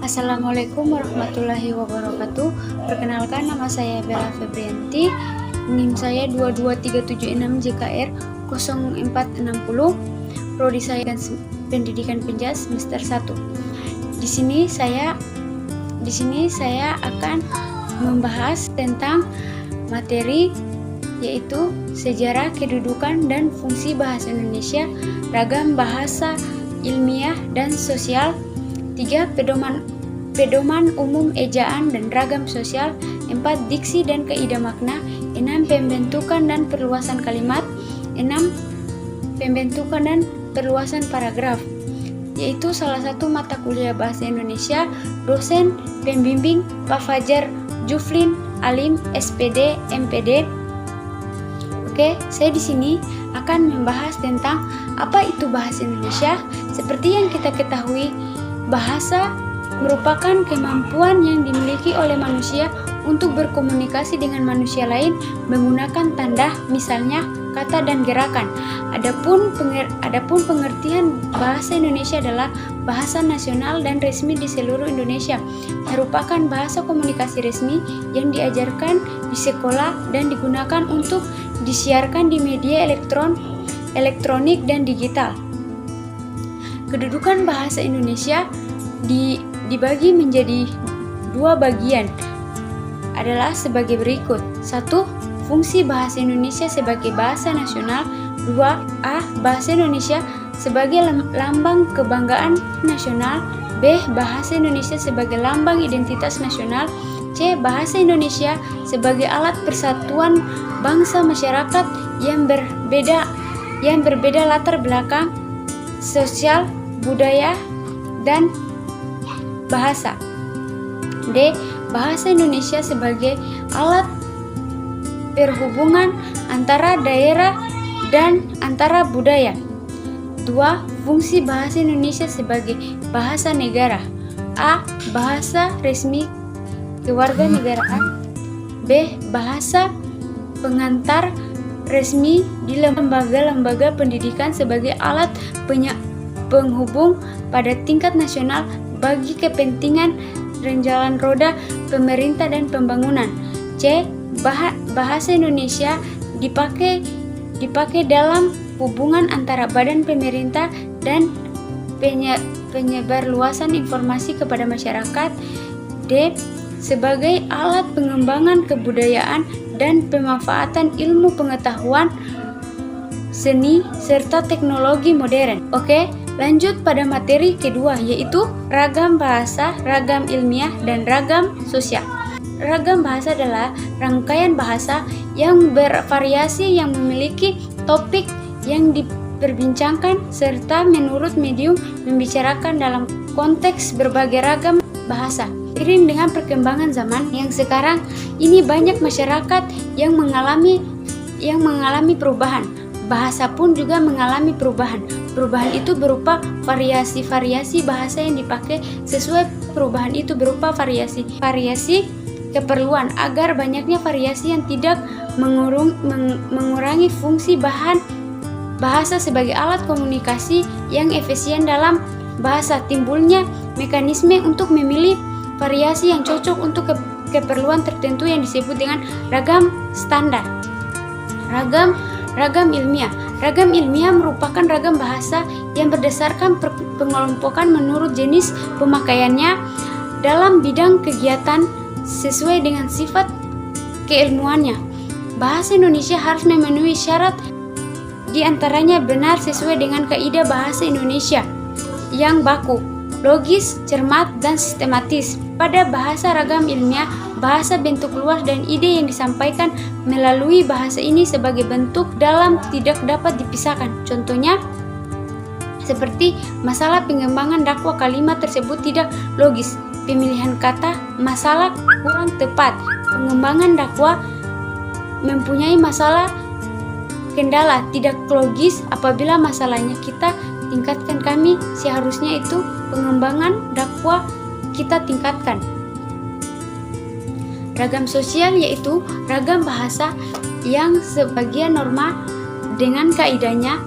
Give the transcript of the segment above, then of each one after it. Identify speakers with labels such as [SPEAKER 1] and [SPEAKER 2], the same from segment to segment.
[SPEAKER 1] Assalamualaikum warahmatullahi wabarakatuh. Perkenalkan, nama saya Bella Febrianti. NIM saya 22376 JKR 0460. Prodi saya Pendidikan Penjas semester 1. Di sini saya akan membahas tentang materi yaitu sejarah, kedudukan, dan fungsi bahasa Indonesia, ragam bahasa ilmiah dan sosial. 3. Pedoman umum ejaan dan ragam sosial. 4. Diksi dan kaidah makna. 6. Pembentukan dan perluasan kalimat. 6. Pembentukan dan perluasan paragraf, yaitu salah satu mata kuliah bahasa Indonesia. Dosen pembimbing Pak Fajar Juflin Alim, SPD, MPD. Oke, saya di sini akan membahas tentang apa itu bahasa Indonesia. Seperti yang kita ketahui, bahasa merupakan kemampuan yang dimiliki oleh manusia untuk berkomunikasi dengan manusia lain menggunakan tanda, misalnya kata dan gerakan. Adapun pengertian bahasa Indonesia adalah bahasa nasional dan resmi di seluruh Indonesia, merupakan bahasa komunikasi resmi yang diajarkan di sekolah dan digunakan untuk disiarkan di media elektronik dan digital. Kedudukan bahasa Indonesia dibagi menjadi dua bagian, adalah sebagai berikut. 1. Fungsi bahasa Indonesia sebagai bahasa nasional. 2. Bahasa Indonesia sebagai lambang kebanggaan nasional. B. Bahasa Indonesia sebagai lambang identitas nasional. C. Bahasa Indonesia sebagai alat persatuan bangsa masyarakat yang berbeda latar belakang sosial, budaya, dan bahasa. D. Bahasa Indonesia sebagai alat perhubungan antara daerah dan antara budaya. 2. Fungsi bahasa Indonesia sebagai bahasa negara. A. Bahasa resmi kewarganegaraan. B. Bahasa pengantar resmi di lembaga-lembaga pendidikan sebagai alat penghubung pada tingkat nasional bagi kepentingan jalan roda pemerintah dan pembangunan. C. Bahasa Indonesia dipakai dalam hubungan antara badan pemerintah dan penyebar luasan informasi kepada masyarakat. D. Sebagai alat pengembangan kebudayaan dan pemanfaatan ilmu pengetahuan, seni, serta teknologi modern. Oke, lanjut pada materi kedua, yaitu ragam bahasa, ragam ilmiah, dan ragam sosial. Ragam bahasa adalah rangkaian bahasa yang bervariasi yang memiliki topik yang diperbincangkan serta menurut medium membicarakan dalam konteks berbagai ragam bahasa. Seiring dengan perkembangan zaman yang sekarang ini, banyak masyarakat yang mengalami perubahan. Bahasa pun juga mengalami perubahan. Perubahan itu berupa variasi-variasi bahasa yang dipakai. Sesuai perubahan itu berupa variasi keperluan, agar banyaknya variasi yang tidak mengurangi fungsi bahasa sebagai alat komunikasi yang efisien dalam bahasa. Timbulnya mekanisme untuk memilih variasi yang cocok untuk keperluan tertentu yang disebut dengan ragam standar. Ragam ilmiah. Ragam ilmiah merupakan ragam bahasa yang berdasarkan pengelompokan menurut jenis pemakaiannya dalam bidang kegiatan sesuai dengan sifat keilmuannya. Bahasa Indonesia harus memenuhi syarat, di antaranya benar sesuai dengan kaidah bahasa Indonesia yang baku, logis, cermat, dan sistematis. Pada bahasa ragam ilmiah, bahasa bentuk luas dan ide yang disampaikan melalui bahasa ini sebagai bentuk dalam tidak dapat dipisahkan. Contohnya, seperti masalah pengembangan dakwah, kalimat tersebut tidak logis. Pemilihan kata masalah kurang tepat. Pengembangan dakwah mempunyai masalah kendala tidak logis. Apabila masalahnya kita tingkatkan, kami seharusnya itu pengembangan dakwah kita tingkatkan. Ragam sosial yaitu ragam bahasa yang sebagian norma dengan kaidahnya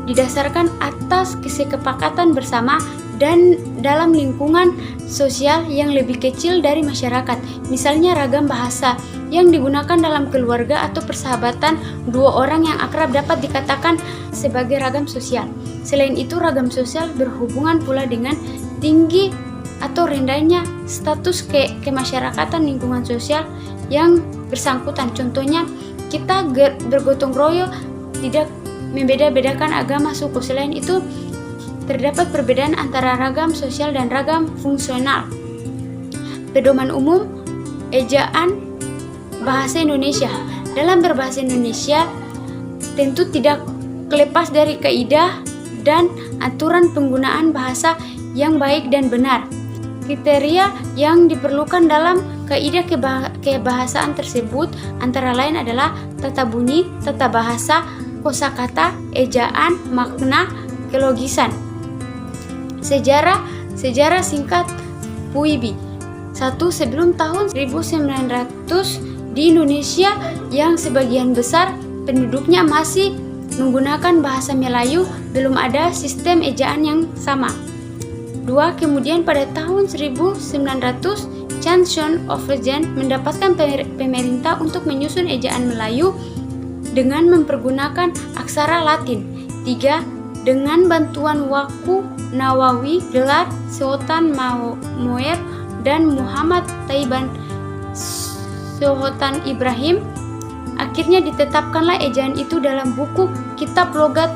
[SPEAKER 1] didasarkan atas kesepakatan bersama dan dalam lingkungan sosial yang lebih kecil dari masyarakat. Misalnya ragam bahasa yang digunakan dalam keluarga atau persahabatan dua orang yang akrab dapat dikatakan sebagai ragam sosial. Selain itu, ragam sosial berhubungan pula dengan tinggi atau rendahnya status kemasyarakatan lingkungan sosial yang bersangkutan. Contohnya, kita bergotong royong tidak membeda-bedakan agama, suku. Selain itu, terdapat perbedaan antara ragam sosial dan ragam fungsional. Pedoman umum ejaan bahasa Indonesia. Dalam berbahasa Indonesia tentu tidak lepas dari kaidah dan aturan penggunaan bahasa yang baik dan benar. Kriteria yang diperlukan dalam kaidah kebahasaan tersebut antara lain adalah tata bunyi, tata bahasa, kosakata, ejaan, makna, kelogisan. Sejarah singkat PUIBI. 1. Sebelum tahun 1900 di Indonesia yang sebagian besar penduduknya masih menggunakan bahasa Melayu, belum ada sistem ejaan yang sama. 2. Kemudian pada tahun 1900 Johnson Overgen mendapatkan pemerintah untuk menyusun ejaan Melayu dengan mempergunakan aksara Latin. 3. Dengan bantuan Waku Nawawi, gelar Sultan Moer dan Muhammad Taiban Sultan Ibrahim, akhirnya ditetapkanlah ejaan itu dalam buku Kitab Logat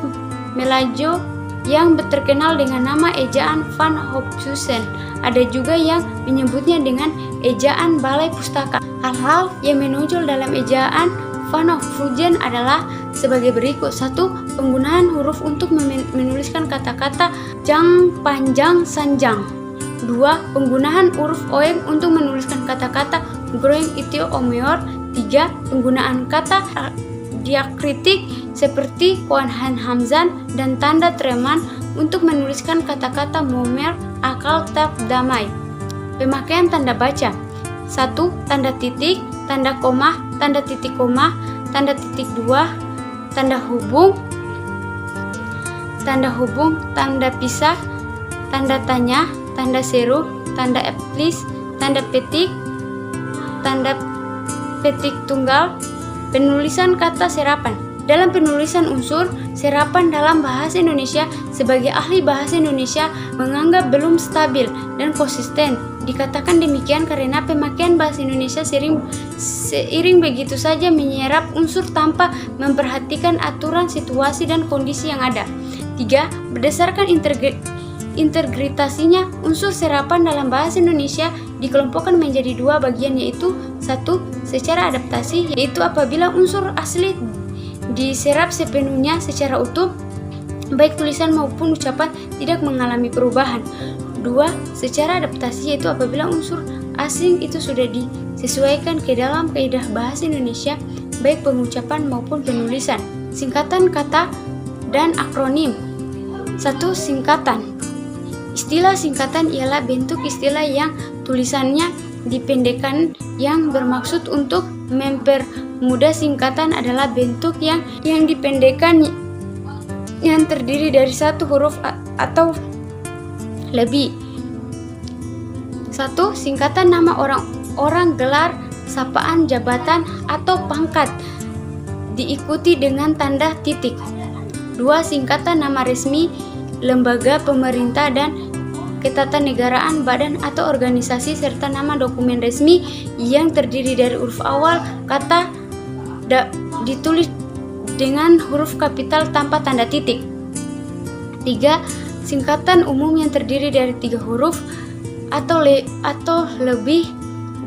[SPEAKER 1] Melayu yang terkenal dengan nama ejaan Van Hopsusen. Ada juga yang menyebutnya dengan ejaan Balai Pustaka. Hal-hal yang menonjol dalam ejaan Van Hopsusen adalah sebagai berikut. 1. Penggunaan huruf untuk menuliskan kata-kata jang, panjang, sanjang. 2. Penggunaan huruf oeng untuk menuliskan kata-kata groeng, itio, omeor. 3. Penggunaan kata diakritik seperti koanhan hamzan dan tanda treman untuk menuliskan kata-kata momer, akal, taf, damai. Pemakaian tanda baca. 1. Tanda titik, tanda koma, tanda titik koma, tanda titik dua, tanda hubung, tanda pisah, tanda tanya, tanda seru, tanda eplis, tanda petik tunggal. Penulisan kata serapan. Dalam penulisan unsur, serapan dalam bahasa Indonesia sebagai ahli bahasa Indonesia menganggap belum stabil dan konsisten. Dikatakan demikian karena pemakaian bahasa Indonesia seiring begitu saja menyerap unsur tanpa memperhatikan aturan, situasi, dan kondisi yang ada. 3. Berdasarkan integritasinya, unsur serapan dalam bahasa Indonesia dikelompokkan menjadi dua bagian, yaitu 1. Secara adaptasi, yaitu apabila unsur asli diserap sepenuhnya secara utuh, baik tulisan maupun ucapan tidak mengalami perubahan. 2. Secara adaptasi, yaitu apabila unsur asing itu sudah disesuaikan ke dalam kaidah bahasa Indonesia, baik pengucapan maupun penulisan. Singkatan kata dan akronim. 1. Singkatan. Istilah singkatan ialah bentuk istilah yang tulisannya dipendekkan yang bermaksud untuk mempermudah. Singkatan adalah bentuk yang dipendekkan yang terdiri dari satu huruf atau lebih. 1. Singkatan nama orang, gelar, sapaan, jabatan, atau pangkat diikuti dengan tanda titik. 2. Singkatan nama resmi, lembaga pemerintah dan ketatanegaraan, badan atau organisasi, serta nama dokumen resmi yang terdiri dari huruf awal kata ditulis dengan huruf kapital tanpa tanda titik. 3. Singkatan umum yang terdiri dari 3 huruf atau lebih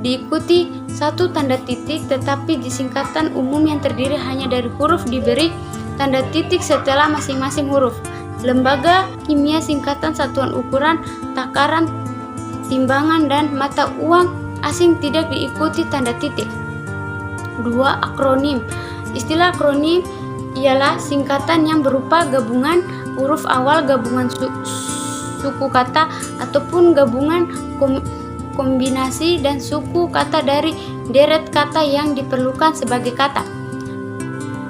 [SPEAKER 1] diikuti 1 tanda titik, tetapi di singkatan umum yang terdiri hanya dari huruf diberi tanda titik setelah masing-masing huruf. Lembaga kimia, singkatan satuan ukuran, takaran, timbangan, dan mata uang asing tidak diikuti tanda titik. 2. Akronim. Istilah akronim ialah singkatan yang berupa gabungan huruf awal, gabungan suku kata, ataupun gabungan kombinasi dan suku kata dari deret kata yang diperlukan sebagai kata,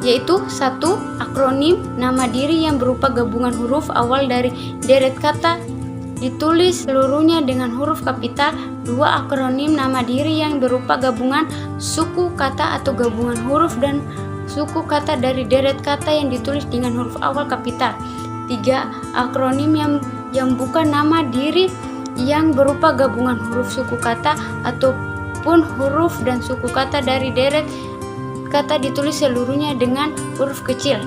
[SPEAKER 1] yaitu 1. Akronim nama diri yang berupa gabungan huruf awal dari deret kata ditulis seluruhnya dengan huruf kapital. 2. Akronim nama diri yang berupa gabungan suku kata atau gabungan huruf dan suku kata dari deret kata yang ditulis dengan huruf awal kapital. 3. Akronim yang bukan nama diri yang berupa gabungan huruf suku kata ataupun huruf dan suku kata dari deret kata ditulis seluruhnya dengan huruf kecil.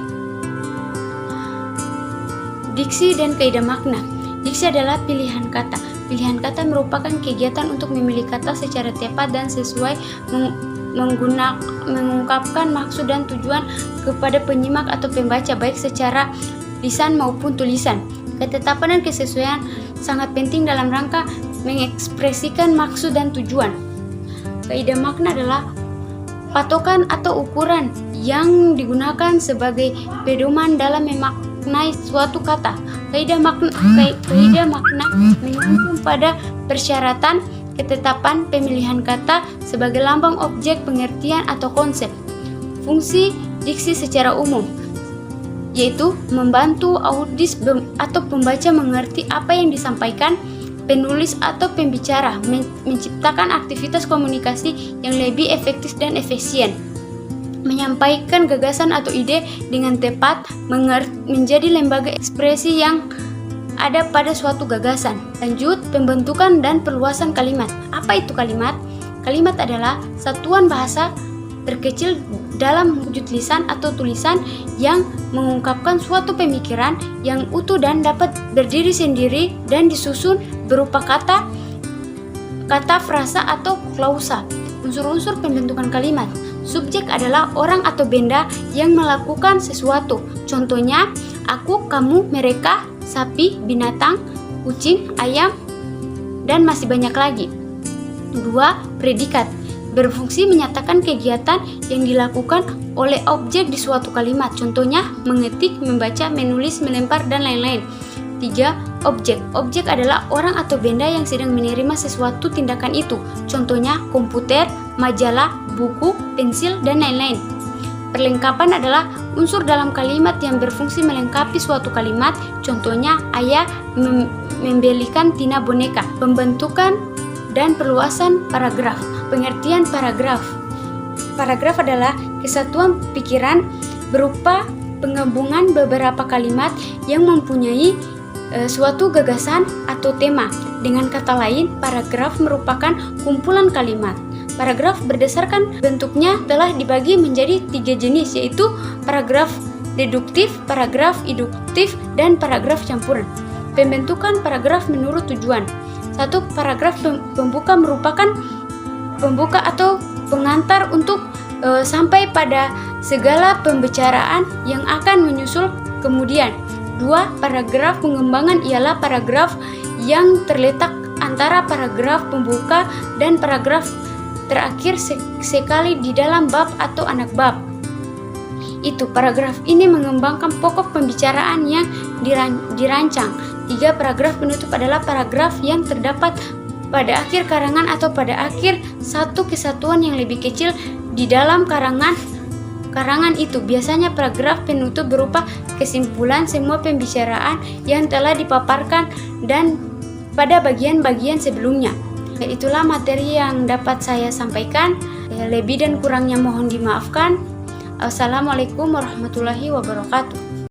[SPEAKER 1] Diksi dan kaidah makna. Diksi adalah pilihan kata. Pilihan kata merupakan kegiatan untuk memilih kata secara tepat dan sesuai mengungkapkan maksud dan tujuan kepada penyimak atau pembaca baik secara lisan maupun tulisan. Ketetapan dan kesesuaian sangat penting dalam rangka mengekspresikan maksud dan tujuan. Kaidah makna adalah patokan atau ukuran yang digunakan sebagai pedoman dalam memaknai suatu kata. Kaidah makna mengacu pada persyaratan ketetapan pemilihan kata sebagai lambang objek pengertian atau konsep. Fungsi diksi secara umum yaitu membantu audis atau pembaca mengerti apa yang disampaikan penulis atau pembicara, menciptakan aktivitas komunikasi yang lebih efektif dan efisien, menyampaikan gagasan atau ide dengan tepat, menjadi lembaga ekspresi yang ada pada suatu gagasan. Lanjut, pembentukan dan perluasan kalimat. Apa itu kalimat? Kalimat adalah satuan bahasa terkecil dalam wujud lisan atau tulisan yang mengungkapkan suatu pemikiran yang utuh dan dapat berdiri sendiri dan disusun berupa kata, frasa, atau klausa. Unsur-unsur pembentukan kalimat. Subjek adalah orang atau benda yang melakukan sesuatu. Contohnya, aku, kamu, mereka, sapi, binatang, kucing, ayam, dan masih banyak lagi. 2. Predikat. Berfungsi menyatakan kegiatan yang dilakukan oleh objek di suatu kalimat. Contohnya, mengetik, membaca, menulis, melempar, dan lain-lain. 3. Objek. Objek adalah orang atau benda yang sedang menerima sesuatu tindakan itu. Contohnya, komputer, majalah, buku, pensil, dan lain-lain. Perlengkapan adalah unsur dalam kalimat yang berfungsi melengkapi suatu kalimat. Contohnya, ayah membelikan Tina boneka. Pembentukan dan perluasan paragraf. Pengertian paragraf. Paragraf adalah kesatuan pikiran berupa penggabungan beberapa kalimat yang mempunyai suatu gagasan atau tema. Dengan kata lain, paragraf merupakan kumpulan kalimat. Paragraf berdasarkan bentuknya telah dibagi menjadi 3 jenis, yaitu paragraf deduktif, paragraf induktif, dan paragraf campuran. Pembentukan paragraf menurut tujuan. 1. Paragraf pembuka merupakan pembuka atau pengantar untuk sampai pada segala pembicaraan yang akan menyusul kemudian. 2. Paragraf pengembangan ialah paragraf yang terletak antara paragraf pembuka dan paragraf terakhir sekali di dalam bab atau anak bab. Itu paragraf ini mengembangkan pokok pembicaraan yang dirancang. 3. Paragraf penutup adalah paragraf yang terdapat pada akhir karangan atau pada akhir satu kesatuan yang lebih kecil di dalam karangan itu. Biasanya paragraf penutup berupa kesimpulan semua pembicaraan yang telah dipaparkan dan pada bagian-bagian sebelumnya. Itulah materi yang dapat saya sampaikan. Lebih dan kurangnya mohon dimaafkan. Assalamualaikum warahmatullahi wabarakatuh.